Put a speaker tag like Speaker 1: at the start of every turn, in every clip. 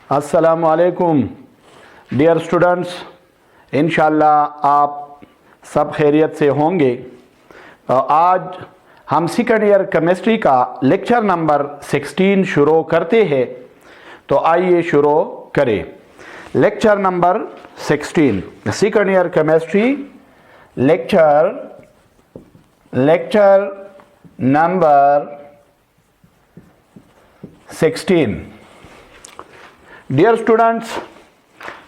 Speaker 1: अस्सलामु अलैकुम dear students, इंशाअल्लाह आप सब खैरियत से होंगे। आज हम सेकंड ईयर केमिस्ट्री का लेक्चर नंबर 16 शुरू करते हैं। तो आइए शुरू करें। Lecture number 16 second year chemistry lecture number 16। Dear students,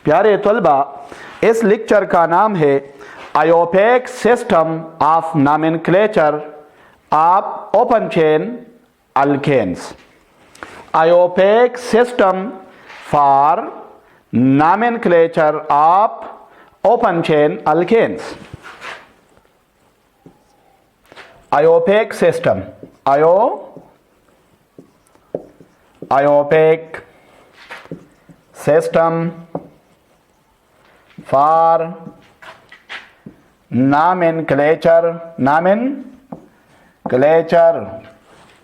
Speaker 1: प्यारे तलबा, इस लेक्चर का नाम है IUPAC system of nomenclature of open chain alkanes. IUPAC system for nomenclature of open chain alkanes. IUPAC system, IUPAC system for nomenclature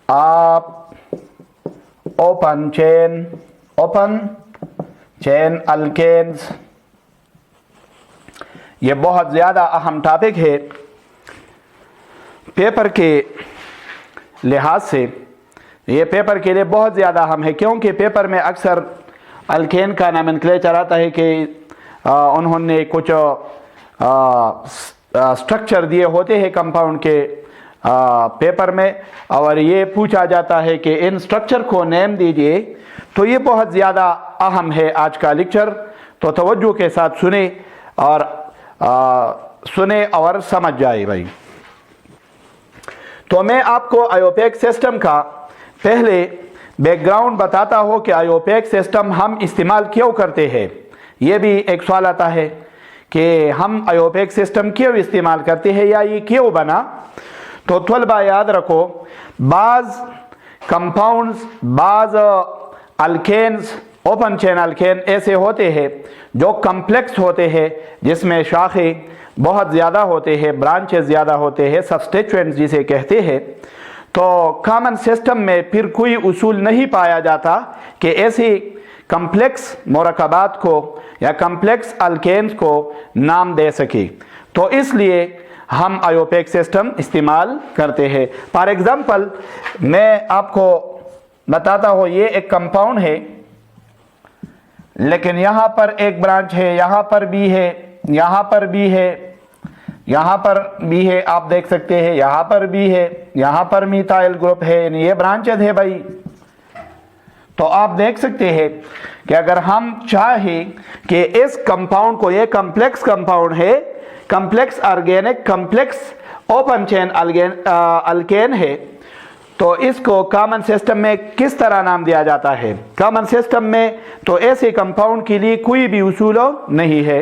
Speaker 1: of open chain alkanes। ये बहुत ज़्यादा अहम टॉपिक है पेपर के लिहाज से। ये पेपर के लिए बहुत ज़्यादा अहम है क्योंकि पेपर में अक्सर अल्केन का नॉमेनक्लेचर आता है कि उन्होंने कुछ स्ट्रक्चर दिए होते हैं कंपाउंड के पेपर में, और ये पूछा जाता है कि इन स्ट्रक्चर को नेम दीजिए। तो ये बहुत ज़्यादा अहम है आज का लेक्चर, तो तवज्जो के साथ सुने और समझ जाए भाई। तो मैं आपको आयोपेक सिस्टम का पहले बैकग्राउंड बताता हो कि आयोपेक सिस्टम हम इस्तेमाल क्यों करते हैं। ये भी एक सवाल आता है कि हम आयोपेक सिस्टम क्यों इस्तेमाल करते हैं या ये क्यों बना। तो तलबा याद रखो, बाज़ कंपाउंड्स, बाज़ अल्केन्स, ओपन चेन अल्केन ऐसे होते हैं जो कम्प्लेक्स होते हैं, जिसमें शाखें बहुत ज़्यादा होते हैं, ब्रांचेस ज़्यादा होते हैं, सबस्टिट्यूएंट्स जिसे कहते हैं। तो कॉमन सिस्टम में फिर कोई उसूल नहीं पाया जाता कि ऐसी कम्प्लेक्स मुरक्कबात को या कम्प्लेक्स अल्केन्स को नाम दे सके। तो इसलिए हम आयोपेक सिस्टम इस्तेमाल करते हैं। फॉर एग्जांपल मैं आपको बताता हूँ, ये एक कंपाउंड है, लेकिन यहाँ पर एक ब्रांच है, यहाँ पर भी है, यहाँ पर भी है, यहाँ पर भी है, आप देख सकते हैं, यहाँ पर भी है, यहाँ पर मिथाइल ग्रुप है, ये ब्रांचेज है भाई। तो आप देख सकते हैं कि अगर हम चाहें कि इस कंपाउंड को, ये कम्प्लेक्स कंपाउंड है, complex organic complex open chain alkane है, तो इसको कॉमन सिस्टम में किस तरह नाम दिया जाता है। कॉमन सिस्टम में तो ऐसे कंपाउंड के लिए कोई भी उसूल नहीं है।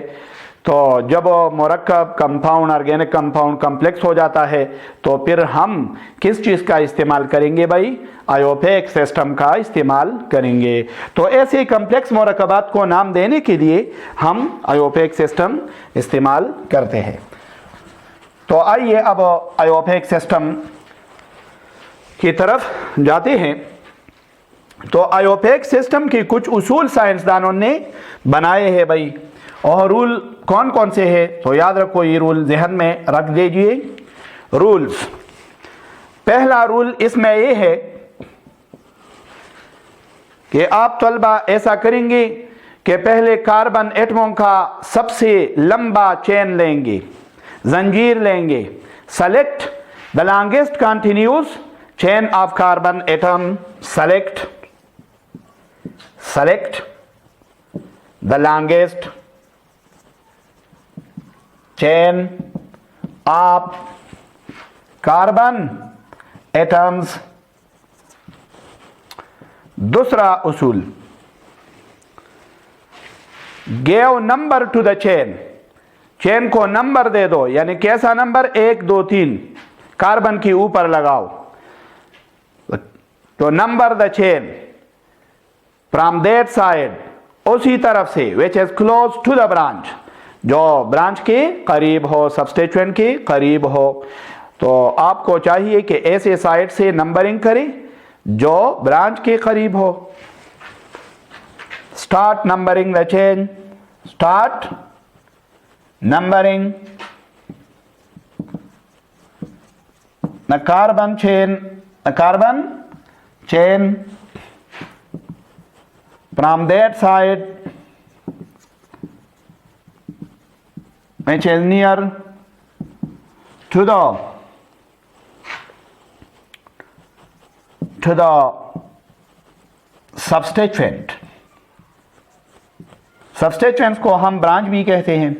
Speaker 1: तो जब मुरक्कब कंपाउंड, ऑर्गेनिक कंपाउंड कम्प्लेक्स हो जाता है, तो फिर हम किस चीज़ का इस्तेमाल करेंगे भाई? आयोपेक सिस्टम का इस्तेमाल करेंगे। तो ऐसे कम्प्लेक्स मुरक्कबात को नाम देने के लिए हम आयोपेक सिस्टम इस्तेमाल करते हैं। तो आइए अब आयोपेक सिस्टम की तरफ जाते हैं। तो आयोपेक सिस्टम के कुछ उसूल साइंसदानों ने बनाए हैं भाई, और रूल कौन कौन से हैं तो याद रखो, ये रूल जहन में रख दीजिए। रूल्स, पहला रूल इसमें ये है कि आप तलबा ऐसा करेंगे कि पहले कार्बन एटमों का सबसे लंबा चेन लेंगे, जंजीर लेंगे। Select the longest continuous chain of carbon atom, select the longest chain of carbon atoms. दूसरा उसूल, give number two the chain, chain को नंबर दे दो, यानी कैसा नंबर? 1 2 3 कार्बन के ऊपर लगाओ। तो number the chain from that side, उसी तरफ से, which is close to the branch, जो ब्रांच के करीब हो, सबस्टिट्यूएंट के करीब हो। तो आपको चाहिए कि ऐसे साइड से नंबरिंग करें जो ब्रांच के करीब हो। start numbering the chain, start numbering the carbon chain from that side which is near to the substituent. सबस्टिट्यूएंट्स को हम ब्रांच भी कहते हैं।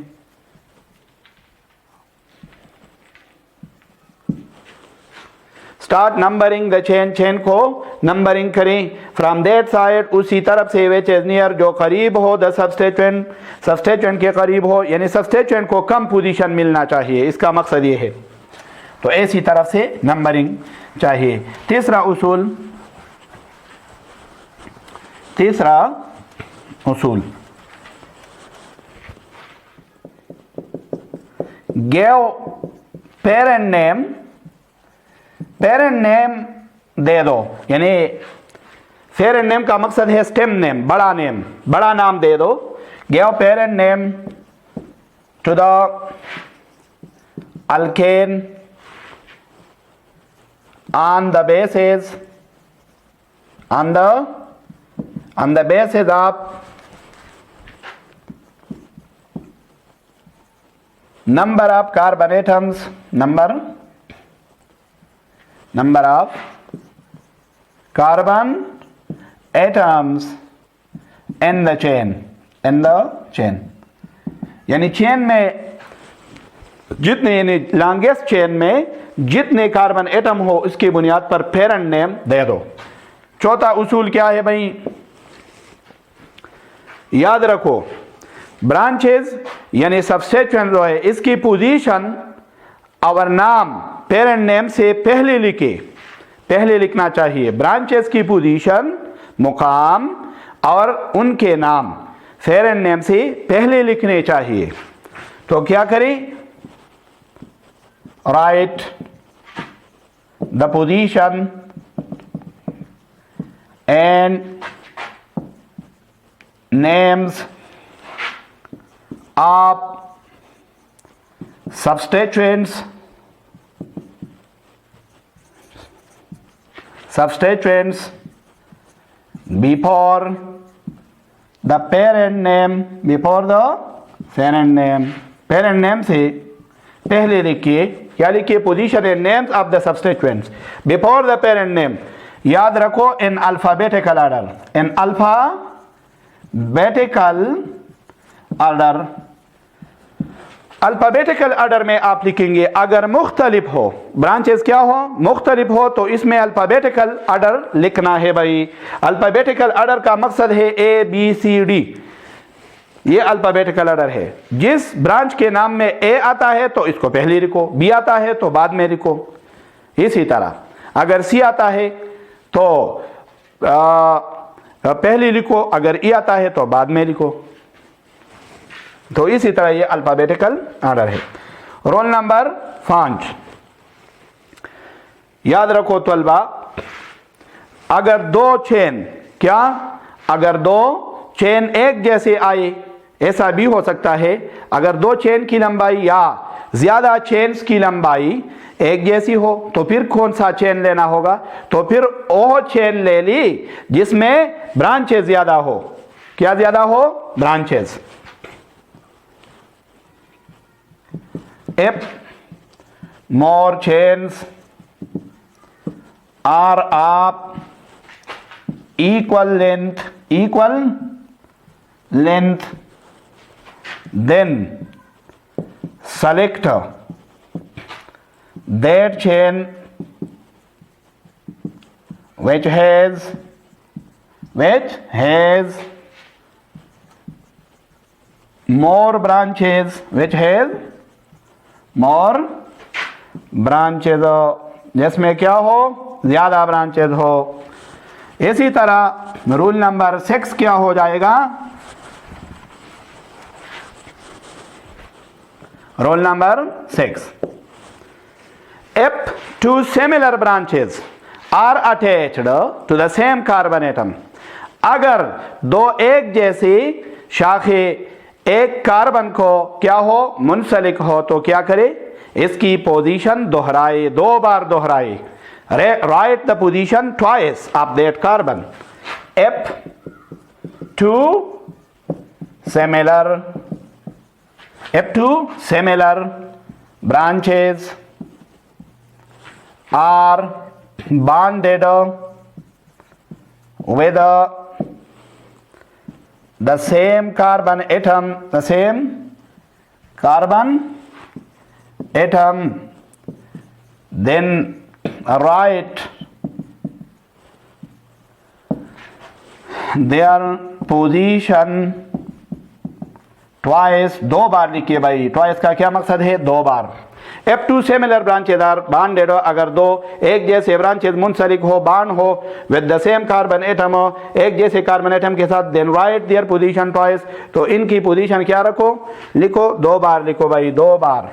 Speaker 1: स्टार्ट नंबरिंग द चेन को नंबरिंग करें फ्रॉम दैट साइड, उसी तरफ से विच इज नियर, जो करीब हो, द सबस्टिट्यूएंट के करीब हो, यानी सबस्टिट्यूएंट को कम पोजीशन मिलना चाहिए, इसका मकसद ये है। तो ऐसी तरफ से नंबरिंग चाहिए। तीसरा उसूल गिव पेरेंट नेम दे दो, यानी पेरेंट नेम का मकसद है स्टेम नेम, बड़ा नाम दे दो। Give parent name to the alkane on the basis of number of carbon atoms, number of carbon atoms in the chain, यानी चेन में जितने, यानी लॉन्गेस्ट चेन में जितने कार्बन एटम हो उसकी बुनियाद पर पेरेंट नेम दे दो। चौथा उसूल क्या है भाई, याद रखो ब्रांचेस यानी सबस्टिट्यूएंट जो है इसकी पोजीशन और नाम पेरेंट नेम से पहले लिखना चाहिए। ब्रांचेस की पोजीशन, मुकाम और उनके नाम पेरेंट नेम से पहले लिखने चाहिए। तो क्या करें, write the position and names of substituents before the parent name, parent name से पहले लिखिए, क्या लिखिए, position and names of the substituents before the parent name. याद रखो इन अल्फाबेटिकल ऑर्डर में आप लिखेंगे। अगर मुख्तलिफ हो, ब्रांचेस क्या हो, मुख्तलिफ हो, तो इसमें अल्फाबेटिकल ऑर्डर लिखना है भाई। अल्फाबेटिकल ऑर्डर का मकसद है ABCD, ये अल्फाबेटिकल ऑर्डर है। जिस ब्रांच के नाम में ए आता है तो इसको पहले लिखो, बी आता है तो बाद में लिखो। इसी तरह अगर सी आता है तो पहले लिखो, अगर ई आता है तो बाद में लिखो। तो इसी तरह ये अल्फाबेटिकल ऑर्डर है। रोल नंबर 5, याद रखो तलबा, अगर दो चेन एक जैसे आए, ऐसा भी हो सकता है, अगर दो चेन की लंबाई या ज्यादा चेन्स की लंबाई एक जैसी हो तो फिर कौन सा चेन लेना होगा, तो फिर वो चेन ले ली जिसमें ब्रांचेस ज्यादा हो। क्या ज्यादा हो, branches. If more chains are of equal length, then select that chain which has more branches, जिसमें क्या हो, ज्यादा ब्रांचेस हो। इसी तरह रूल नंबर 6 क्या हो जाएगा, roll number 6, if two similar branches are attached to the same carbon atom, अगर दो एक जैसी शाखे एक कार्बन को क्या हो, मुंसलिक हो, तो क्या करे, इसकी पोजीशन दोहराए, 2 बार दोहराए। Right the position twice of that carbon. If 2 similar branches are bonded with the same carbon atom, then write their position twice, 2 बार लिखिए भाई। ट्वाइस का क्या मकसद है, 2 बार। F2 similar branches are bonded, अगर दो एक जैसे ब्रांचेज मुंसलिक हो, बॉन्ड हो with the same carbon atom, एक जैसे कार्बन एटम के साथ, then write their position twice, तो इनकी पोजीशन क्या रखो, लिखो 2 बार लिखो भाई, 2 बार।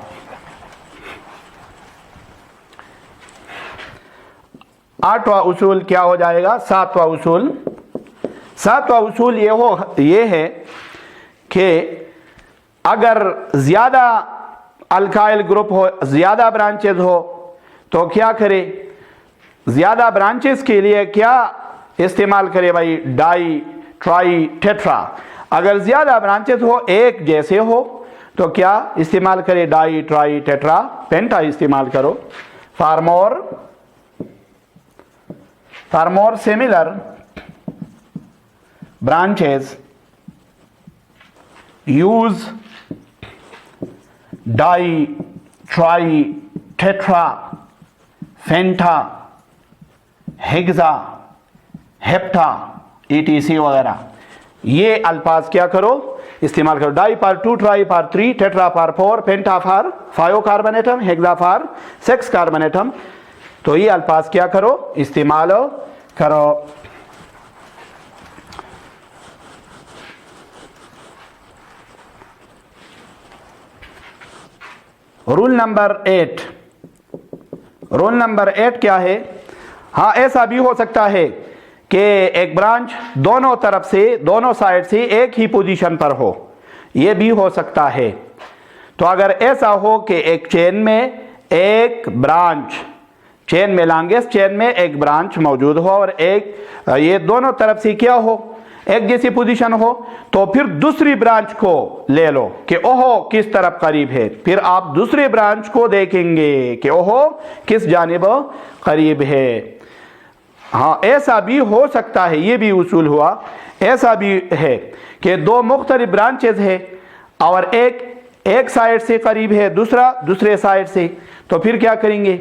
Speaker 1: आठवां उसूल क्या हो जाएगा, 7वां उसूल। 7वां उसूल ये है कि अगर ज्यादा अल्काइल ग्रुप हो, ज्यादा ब्रांचेज हो, तो क्या करे, ज्यादा ब्रांचेस के लिए क्या इस्तेमाल करे भाई, डाई ट्राई टेट्रा। अगर ज्यादा ब्रांचेस हो, एक जैसे हो, तो क्या इस्तेमाल करे, डाई ट्राई टेट्रा पेंटा इस्तेमाल करो। For more similar branches use di, tri, tetra, penta, hexa, hepta, etc वगैरह। ये अल्फाज क्या करो, इस्तेमाल करो। Di for 2, tri for 3, tetra for 4, penta for 5 carbon atom, hexa for 6 carbon atom. तो ये अल्फाज क्या करो, इस्तेमाल करो। रूल नंबर 8, रूल नंबर 8 क्या है, हाँ ऐसा भी हो सकता है कि एक ब्रांच दोनों तरफ से, दोनों साइड से एक ही पोजीशन पर हो, यह भी हो सकता है। तो अगर ऐसा हो कि एक चेन में एक ब्रांच, चेन में लॉन्गेस्ट चेन में एक ब्रांच मौजूद हो और एक ये दोनों तरफ से क्या हो, एक जैसी पोजीशन हो, तो फिर दूसरी ब्रांच को ले लो कि ओहो किस तरफ करीब है, फिर आप दूसरी ब्रांच को देखेंगे कि ओहो किस जानिब करीब है। हाँ ऐसा भी हो सकता है, ये भी उसूल हुआ। ऐसा भी है कि दो मुख्तलिफ ब्रांचेज है और एक साइड से करीब है, दूसरा दूसरे साइड से, तो फिर क्या करेंगे,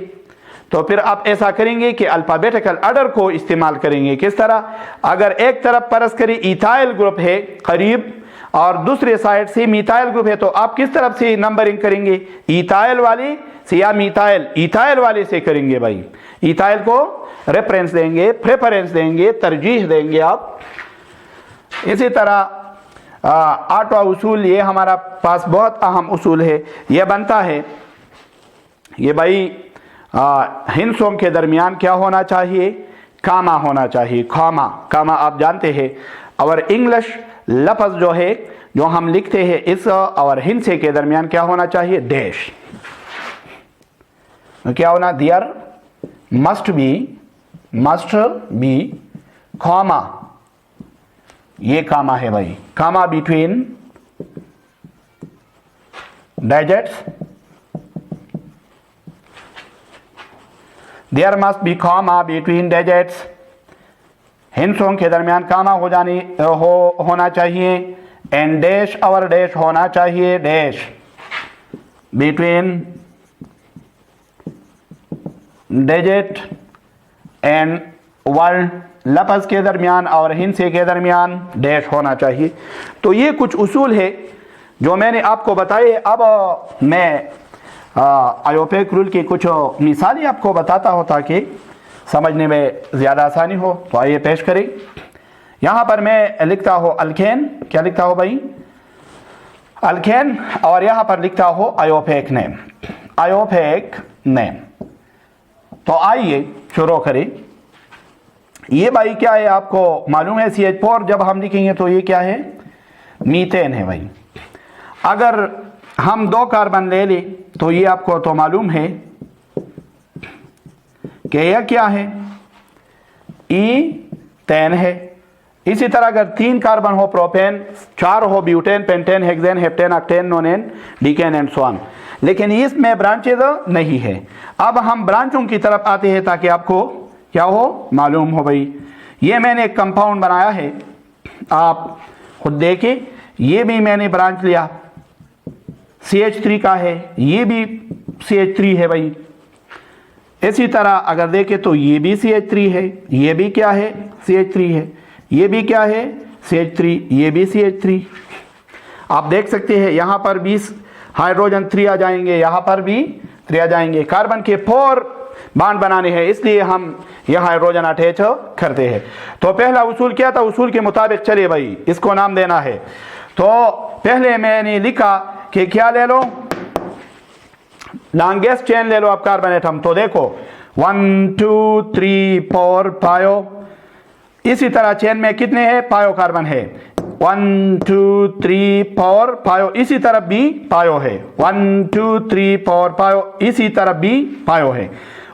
Speaker 1: तो फिर आप ऐसा करेंगे कि अल्फाबेटिकल ऑर्डर को इस्तेमाल करेंगे। किस तरह, अगर एक तरफ परस्करी इथाइल ग्रुप है करीब और दूसरे साइड से मिथाइल ग्रुप है, तो आप किस तरफ से नंबरिंग करेंगे, इथाइल वाली से या मिथाइल, इथाइल वाले से करेंगे भाई। इथाइल को रेफरेंस देंगे, प्रेफरेंस देंगे, तरजीह देंगे आप। इसी तरह आठवां उसूल, ये हमारा पास बहुत अहम उसूल है, यह बनता है ये भाई हिंसों के दरमियान क्या होना चाहिए, कामा होना चाहिए। कामा आप जानते हैं, और इंग्लिश लफ्ज जो है जो हम लिखते हैं इस और हिंसे के दरमियान क्या होना चाहिए, डैश। क्या होना, देयर मस्ट बी कामा, ये कामा है भाई, comma between digits, there must be comma between digits. हिंसों के दरमियान कामा होना चाहिए, एंड डैश और डैश होना चाहिए, dash between digit and word, लफ्ज के दरमियान और हिंसे के दरमियान डैश होना चाहिए। तो ये कुछ उसूल है जो मैंने आपको बताए। अब मैं आयोपेक रूल की कुछ मिसालें आपको बताता हूँ ताकि समझने में ज़्यादा आसानी हो। तो आइए पेश करें। यहाँ पर मैं लिखता हूँ अल्केन, क्या लिखता हूँ भाई, अल्केन, और यहाँ पर लिखता हूँ आयोपेक नेम, आयोपेक नेम। तो आइए शुरू करें। ये भाई क्या है आपको मालूम है, CH4 जब हम लिखेंगे तो ये क्या है, मीथेन है भाई। अगर हम 2 कार्बन ले लें तो ये आपको तो मालूम है कि यह क्या है, ईथेन है। इसी तरह अगर 3 कार्बन हो प्रोपेन, 4 हो butane, pentane, hexane, heptane, octane, नोनेन, decane and so on, लेकिन इसमें ब्रांचेज नहीं है। अब हम ब्रांचों की तरफ आते हैं ताकि आपको क्या हो, मालूम हो भाई। ये मैंने एक कंपाउंड बनाया है, आप खुद देखिए, ये भी मैंने ब्रांच लिया, CH3 का है, ये भी CH3 है भाई। इसी तरह अगर देखें तो ये भी CH3 है, ये भी क्या है, CH3 है, ये भी क्या है, CH3, ये भी CH3। आप देख सकते हैं यहाँ पर भी हाइड्रोजन 3 आ जाएंगे, यहाँ पर भी 3 आ जाएंगे। कार्बन के 4 बॉन्ड बनाने हैं, इसलिए हम यह हाइड्रोजन अटैच करते हैं। तो पहला उसूल क्या था, उसूल के मुताबिक चले भाई, इसको नाम देना है। तो पहले मैंने लिखा कि क्या ले लो, लॉन्गेस्ट चेन ले लो आप कार्बन एटम। तो देखो 1 2 3 4 पायो, इसी तरह चेन में कितने हैं, पायो कार्बन है, 1 2 3 4 पायो, इसी तरफ भी पायो है, 1 2 3 4 पायो, इसी तरफ भी पायो है,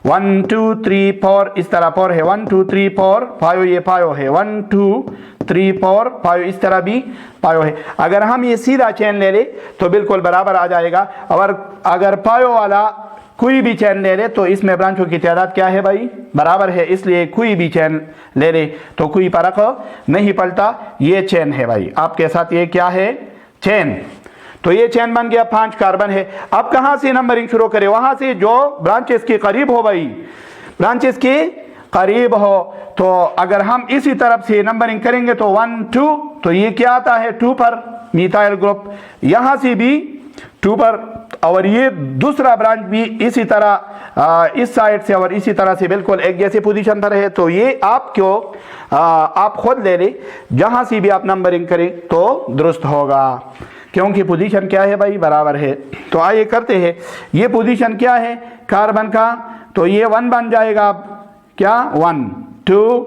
Speaker 1: 1 2 3 4 इस तरह 4 है, 1 2 3 4 पायो, ये पायो है, 1 2 3 4 पायो, इस तरह भी पायो है। अगर हम ये सीधा चेन ले ले तो बिल्कुल बराबर आ जाएगा। और अगर पायो वाला कोई भी चेन ले ले तो इसमें ब्रांचों की तादाद क्या है भाई, बराबर है, इसलिए कोई भी चेन ले ले तो कोई फर्क नहीं पड़ता। ये चेन है भाई आपके साथ, ये क्या है, चेन। तो ये चेन बन गया, 5 कार्बन है। अब कहां से नंबरिंग शुरू करें, वहां से जो ब्रांचेस के करीब हो भाई, ब्रांचेस के करीब हो। तो अगर हम इसी तरफ से नंबरिंग करेंगे तो 1 2, तो ये क्या आता है 2 पर मिथाइल ग्रुप, यहां से भी 2 पर, और ये दूसरा ब्रांच भी इसी तरह इस साइड से और इसी तरह से बिल्कुल एक जैसे पोजीशन पर है। तो ये आपको आप खुद ले ले, जहां से भी आप नंबरिंग करें तो दुरुस्त होगा, क्योंकि पोजीशन क्या है भाई, बराबर है। तो आइए करते हैं, ये पोजीशन क्या है कार्बन का, तो ये 1 बन जाएगा, क्या 1 2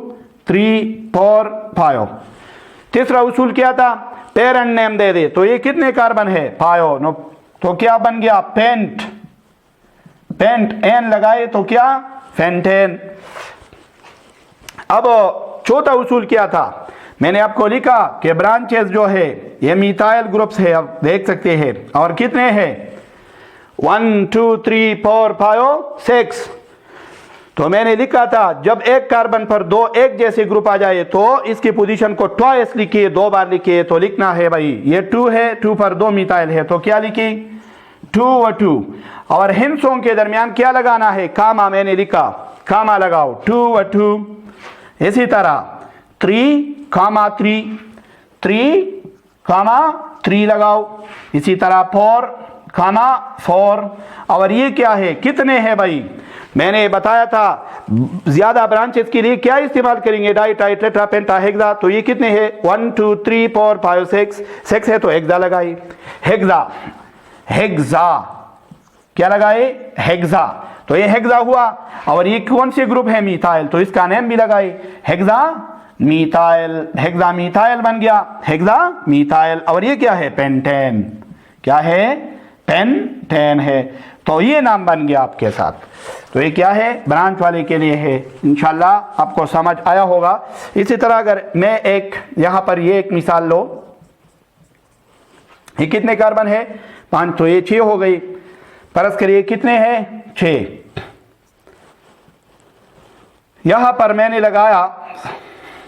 Speaker 1: 3 4 5। तीसरा उसूल क्या था, पेरेंट नेम दे दे, तो ये कितने कार्बन है, पायो नो, तो क्या बन गया, पेंट, पेंट एन लगाए तो क्या, फेंटेन। अब चौथा उसूल क्या था, मैंने आपको लिखा कि ब्रांचेस जो है ये मिथाइल ग्रुप्स है, आप देख सकते हैं, और कितने हैं 1 2 3 4 5 6। तो मैंने लिखा था जब एक कार्बन पर 2 एक जैसे ग्रुप आ जाए तो इसकी पोजीशन को ट्वाइस लिखिए, 2 बार लिखिए। तो लिखना है भाई ये 2 है, 2 पर 2 मिथाइल है, तो क्या लिखी 2 व 2, और हिंसों के दरमियान क्या लगाना है, कामा, मैंने लिखा कामा लगाओ, 2 व 2। इसी तरह 3 कामा 3, 3 कामा 3 लगाओ, इसी तरह 4 कामा 4। और ये क्या है, कितने हैं भाई, मैंने बताया था ज्यादा ब्रांचेस के लिए क्या इस्तेमाल करेंगे, di tri tetra penta hexa. तो ये कितने हैं 1 2 3 4 5 6, 6 है तो हेक्सा लगाई, हेक्सा, हेक्सा क्या लगाए, हेक्सा। तो ये हेक्सा हुआ, और ये कौन से ग्रुप है, मिथाइल, तो इसका नेम भी लगाए हेक्सा मिथाइल, हेक्सा मिथाइल बन गया, हेक्सा मिथाइल। और ये क्या है, पेंटेन, क्या है, पेंटेन है। तो ये नाम बन गया आपके साथ। तो ये क्या है, ब्रांच वाले के लिए है, इंशाल्लाह आपको समझ आया होगा। इसी तरह अगर मैं एक यहां पर ये एक मिसाल लो, ये कितने कार्बन है 5, तो ये 6 हो गई, फर्ज करिए कितने हैं 6। यहां पर मैंने लगाया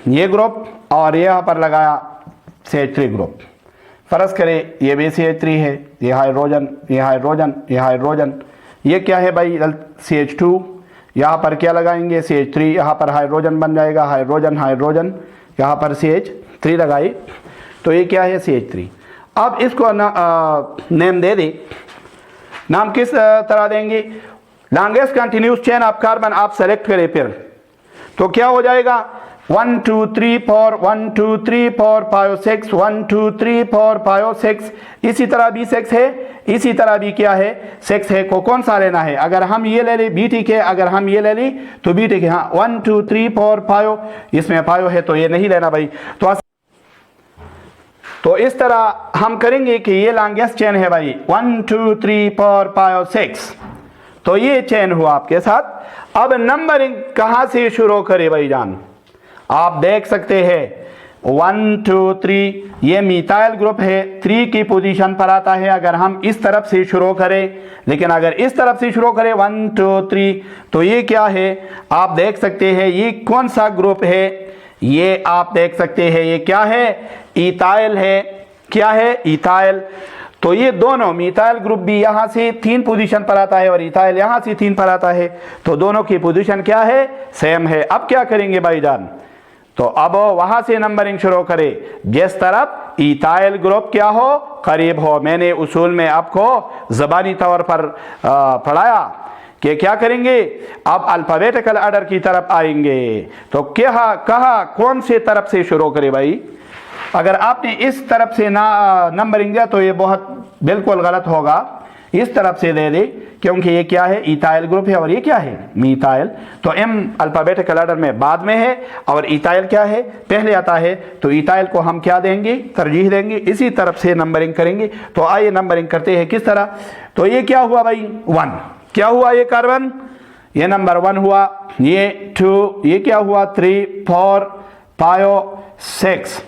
Speaker 1: ये ग्रुप और यहां पर लगाया CH3 ग्रुप, फर्ज करें ये भी CH3 है, ये हाइड्रोजन, ये हाइड्रोजन, ये हाइड्रोजन, ये क्या है भाई CH2, यहाँ पर क्या लगाएंगे CH3, यहाँ पर हाइड्रोजन बन जाएगा, हाइड्रोजन हाइड्रोजन, यहाँ पर CH3 लगाई, तो ये क्या है CH3। अब इसको नेम दे दे, नाम किस तरह देंगे, longest continuous chain of carbon आप सेलेक्ट करें, फिर तो क्या हो जाएगा 1 2 3 4 1 2 3 4 5 6 1 2 3 4 5 6। इसी तरह भी 6 है, इसी तरह भी क्या है 6 है। को कौन सा लेना है? अगर हम ये ले ली बी ठीक है, अगर हम ये ले ली तो बी ठीक है। हाँ 1 2 3 4 5, इसमें 5 है तो ये नहीं लेना भाई। तो इस तरह हम करेंगे कि ये लॉन्गेस्ट चेन है भाई 1 2 3 4 5 6, तो ये चेन हुआ आपके साथ। अब नंबरिंग कहां से शुरू करें भाई जान? आप देख सकते हैं 1 2 3 ये मिथाइल ग्रुप है, 3 की पोजीशन पर आता है अगर हम इस तरफ से शुरू करें। लेकिन अगर इस तरफ से शुरू करें 1 2 3 तो ये क्या है आप देख सकते हैं, ये कौन सा ग्रुप है? ये आप देख सकते हैं ये क्या है? इथाइल है। क्या है? इथाइल। तो ये दोनों मिथाइल ग्रुप भी यहां से 3 पोजीशन पर आता है और इथाइल यहां से 3 पर आता है, तो दोनों की पोजीशन क्या है? सेम है। अब क्या करेंगे भाईजान? तो अब वहां से नंबरिंग शुरू करें जिस तरफ इथाइल ग्रुप क्या हो, करीब हो। मैंने उसूल में आपको ज़बानी तौर पर पढ़ाया कि क्या करेंगे, अब अल्फाबेटिकल ऑर्डर की तरफ आएंगे। तो क्या कहा कौन से तरफ से शुरू करें भाई? अगर आपने इस तरफ से ना नंबरिंग दिया तो ये बहुत बिल्कुल गलत होगा। इस तरफ से दे दे क्योंकि ये क्या है? इथाइल ग्रुप है और ये क्या है? मिथाइल। तो एम अल्फाबेटिकल ऑर्डर में बाद में है और इथाइल क्या है? पहले आता है। तो इथाइल को हम क्या देंगे? तरजीह देंगे। इसी तरफ से नंबरिंग करेंगे। तो आइए नंबरिंग करते हैं किस तरह। तो ये क्या हुआ भाई? 1। क्या हुआ? ये कार्बन, ये नंबर 1 हुआ। ये 2, ये क्या हुआ? 3 4 5 6।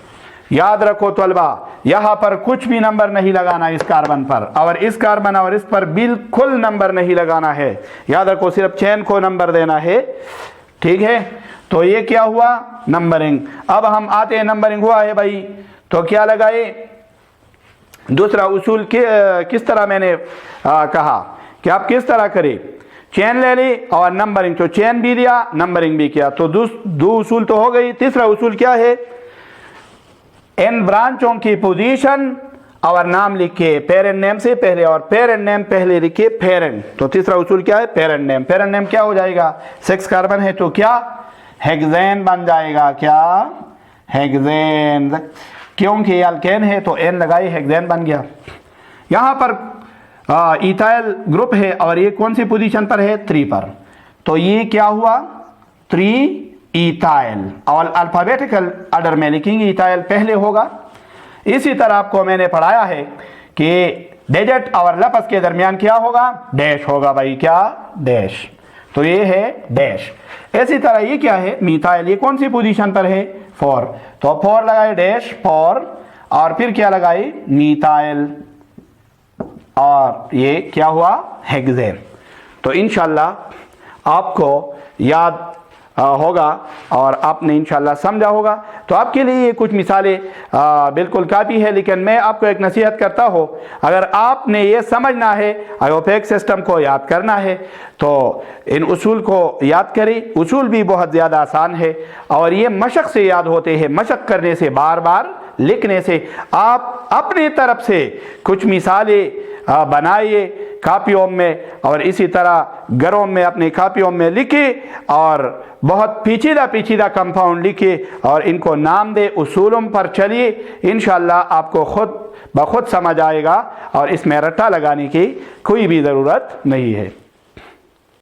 Speaker 1: याद रखो तलबा, यहां पर कुछ भी नंबर नहीं लगाना इस कार्बन पर, और इस कार्बन और इस पर बिल्कुल नंबर नहीं लगाना है। याद रखो सिर्फ चेन को नंबर देना है, ठीक है। तो ये क्या हुआ? नंबरिंग। अब हम आते हैं, नंबरिंग हुआ है भाई, तो क्या लगाए? दूसरा उसूल किस तरह मैंने कहा कि आप किस तरह करें? चेन ले ली और नंबरिंग, तो चेन भी लिया नंबरिंग भी किया, तो दो उसूल तो हो गई। तीसरा उसूल क्या है? इन ब्रांचों की पोजीशन और नाम लिखे पेरेंट नेम से पहले, और पेरेंट नेम पहले लिखे पेरेंट। तो तीसरा उसूल क्या है? Parent name. पेरेंट नेम क्या हो जाएगा? 6 कार्बन है तो क्या? हेक्सेन बन जाएगा। क्या? हेक्सेन। क्योंकि अल्केन है तो एन लगाई, हेक्सेन बन गया। यहां पर इथाइल ग्रुप है और ये कौन सी पोजीशन पर है? 3 पर। तो ये क्या हुआ? 3 इथाइल, और अल्फाबेटिकल ऑर्डर में लिखेंगे, इथाइल पहले होगा। इसी तरह आपको मैंने पढ़ाया है कि डिजिट और लफ्ज़ के दरमियान क्या होगा? डैश होगा भाई। क्या? डैश। तो ये है डैश। इसी तरह ये क्या है? मिथाइल। ये कौन सी पोजीशन पर है? 4। तो 4 लगाए डैश 4, और फिर क्या लगाई? मिथाइल, और ये क्या हुआ? हेक्सेन। तो इंशाल्लाह आपको याद होगा और आपने इंशाल्लाह समझा होगा। तो आपके लिए ये कुछ मिसालें बिल्कुल काफ़ी है, लेकिन मैं आपको एक नसीहत करता हूँ, अगर आपने ये समझना है, आयोपेक सिस्टम को याद करना है, तो इन उसूल को याद करें। उसूल भी बहुत ज़्यादा आसान है और ये मशक से याद होते हैं। मशक करने से, बार बार लिखने से, आप अपनी तरफ से कुछ मिसालें बनाइए कापियों में, और इसी तरह घरों में अपनी कापियों में लिखे, और बहुत पेचीदा कंपाउंड लिखे और इनको नाम दे, उसूलों पर चलिए। इंशाल्लाह आपको खुद ब खुद समझ आएगा और इसमें रट्टा लगाने की कोई भी ज़रूरत नहीं है।